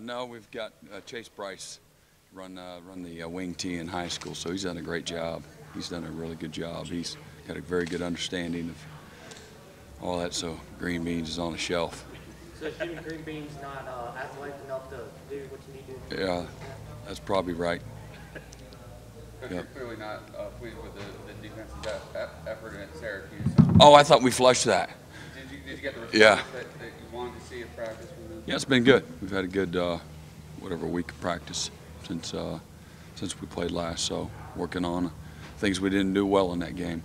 No, we've got Chase Bryce run the wing T in high school, so he's done a great job. He's done a really good job. He's got a very good understanding of all that, so green beans is on the shelf. So is Jimmy Green Beans not athletic enough to do what you need to do? Yeah, that's probably right. You're clearly not pleased with the defense's effort at Syracuse. Oh, I thought we flushed that. Did you get the response that you wanted to see at practice from them? Yeah, it's been good. We've had a good, week of practice since we played last. So working on things we didn't do well in that game.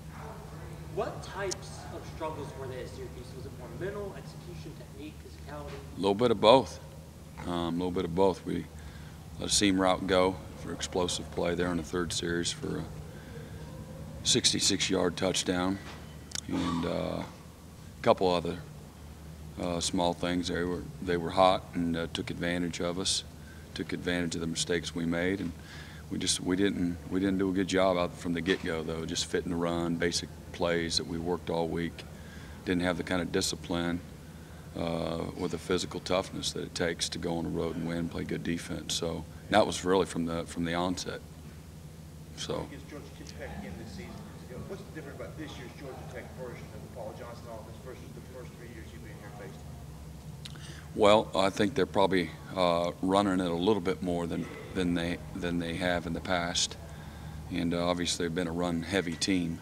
What types of struggles were there at Syracuse? Was it more mental, execution, technique, physicality? A little bit of both. We let a seam route go for explosive play there in the third series for a 66-yard touchdown, and a couple other small things. They were hot and took advantage of us, took advantage of the mistakes we made, and we didn't do a good job out from the get-go though. Just fitting the run, basic plays that we worked all week. Didn't have the kind of discipline or the physical toughness that it takes to go on the road and win, play good defense. So that was really from the onset. So. Against Georgia Tech again this season. What's different about this year's Georgia Tech version of the Paul Johnson offense versus the first 3 years you've been here facing? Well, I think they're probably running it a little bit more than they have in the past, and obviously they've been a run-heavy team,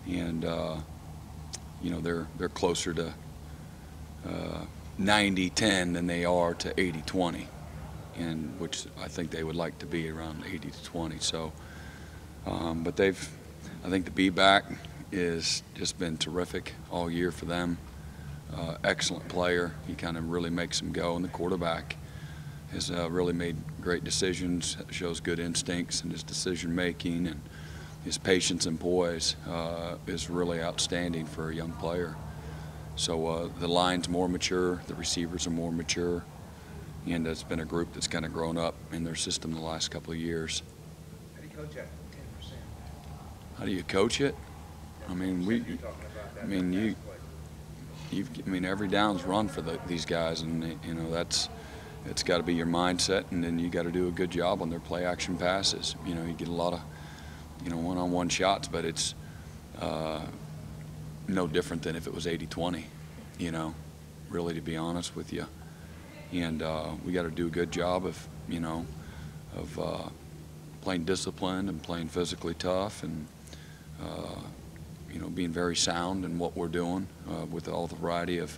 and they're closer to 90-10 than they are to 80-20, and which I think they would like to be around 80-20. So, but I think the be-back is just been terrific all year for them. Excellent player. He kind of really makes them go, and the quarterback has really made great decisions, shows good instincts in his decision making, and his patience and poise is really outstanding for a young player. So the line's more mature, the receivers are more mature, and it's been a group that's kind of grown up in their system the last couple of years. How do you coach that 10%? How do you coach it? I mean, every down's run for these guys, and it's got to be your mindset, and then you got to do a good job on their play action passes. You get a lot of one-on-one shots, but it's no different than if it was 80-20. Really, to be honest with you, and we got to do a good job of playing disciplined and playing physically tough, and being very sound in what we're doing with all the variety of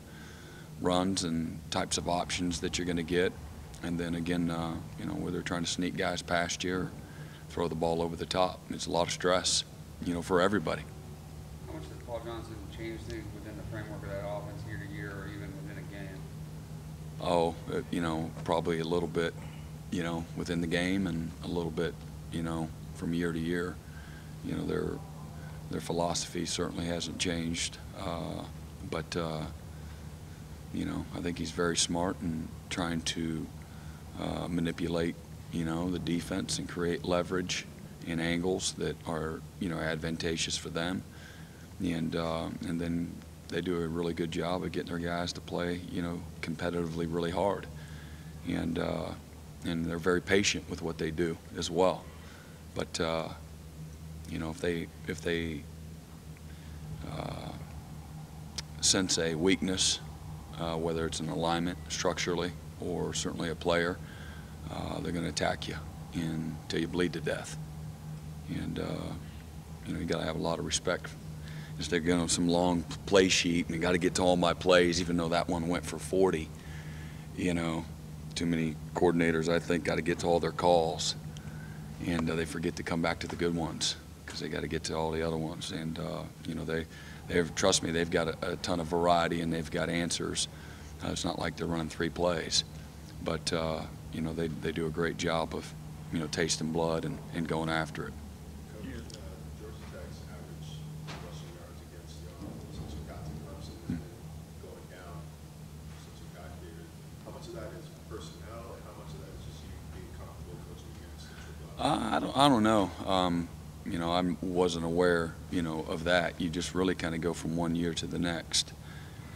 runs and types of options that you're going to get. And then again, where they're trying to sneak guys past you or throw the ball over the top. It's a lot of stress, for everybody. How much does Paul Johnson change things within the framework of that offense year to year or even within a game? Oh, probably a little bit, within the game, and a little bit, from year to year. Their philosophy certainly hasn't changed, but I think he's very smart in trying to manipulate, the defense and create leverage and angles that are, advantageous for them, and then they do a really good job of getting their guys to play, competitively really hard, and they're very patient with what they do as well, but. If they sense a weakness, whether it's an alignment structurally or certainly a player, they're going to attack you until you bleed to death. And you got to have a lot of respect. Just they're going on some long play sheet, and you got to get to all my plays, even though that one went for 40. Too many coordinators, I think, got to get to all their calls, and they forget to come back to the good ones, because they got to get to all the other ones. And trust me, they've got a ton of variety, and they've got answers. It's not like they're running 3 plays, but they do a great job of tasting blood and going after it. Georgia Tech's average rushing yards against the offense since you got to Clemson and going down since you got here. How much of that is personnel, and how much of that is just you being comfortable coaching against the I don't know. I wasn't aware, of that. You just really kind of go from one year to the next,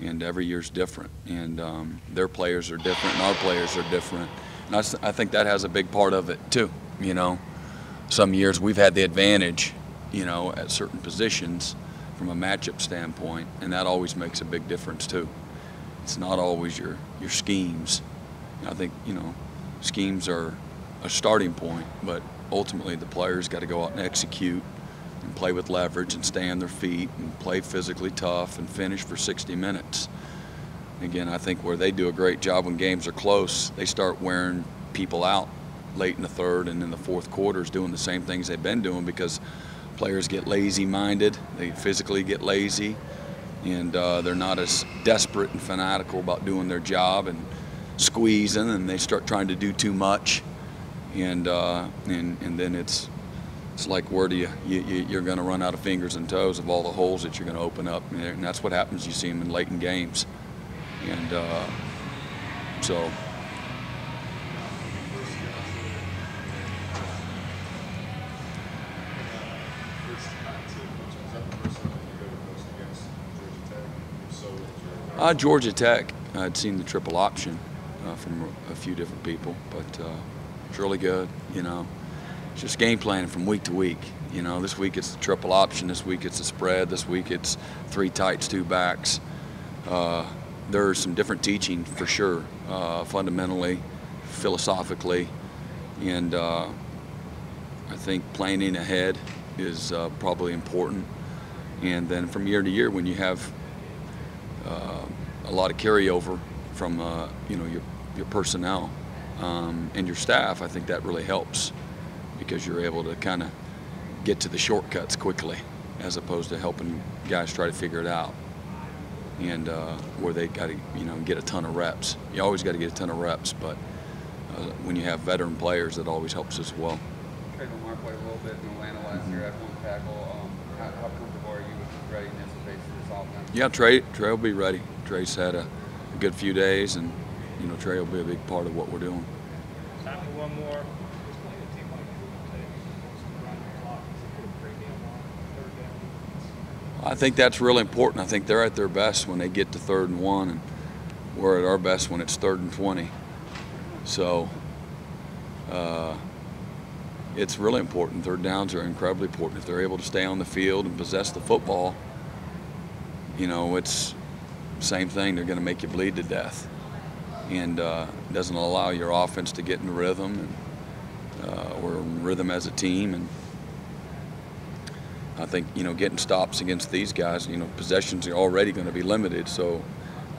and every year's different. And their players are different, and our players are different. And I think that has a big part of it too. You know, some years we've had the advantage, you know, at certain positions from a matchup standpoint, and that always makes a big difference too. It's not always your schemes. I think, you know, schemes are a starting point, but ultimately the players got to go out and execute and play with leverage and stay on their feet and play physically tough and finish for 60 minutes. Again, I think where they do a great job when games are close, they start wearing people out late in the third and in the fourth quarters doing the same things they've been doing, because players get lazy-minded, they physically get lazy, and they're not as desperate and fanatical about doing their job and squeezing, and they start trying to do too much, and then it's like, where do you're going to run out of fingers and toes of all the holes that you're going to open up, and that's what happens. You see them in late in games, and so. Georgia Tech, I'd seen the triple option from a few different people, but it's really good, you know. It's just game planning from week to week. You know, this week it's the triple option, this week it's a spread, this week it's 3 tights, 2 backs. There's some different teaching for sure, fundamentally, philosophically, and I think planning ahead is probably important. And then from year to year, when you have a lot of carryover from you know, your personnel and your staff, I think that really helps, because you're able to kind of get to the shortcuts quickly, as opposed to helping guys try to figure it out, and where they got to, you know, get a ton of reps. You always got to get a ton of reps, but when you have veteran players, that always helps as well. Trey Lamar played a little bit in Atlanta last year at one tackle. How comfortable are you with readiness to face this offense? Yeah, Trey will be ready. Trey's had a good few days, and you know, Trey will be a big part of what we're doing. Time for one more. I think that's really important. I think they're at their best when they get to 3rd and 1, and we're at our best when it's 3rd and 20. So it's really important. 3rd downs are incredibly important. If they're able to stay on the field and possess the football, you know, it's the same thing. They're going to make you bleed to death, and it doesn't allow your offense to get in rhythm, and we're in rhythm as a team. And I think, you know, getting stops against these guys, you know, possessions are already going to be limited, so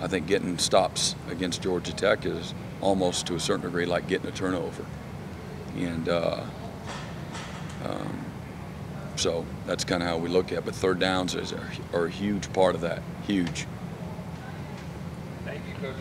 I think getting stops against Georgia Tech is almost, to a certain degree, like getting a turnover. And so that's kind of how we look at it. But 3rd downs are a huge part of that, huge. Thank you, Coach.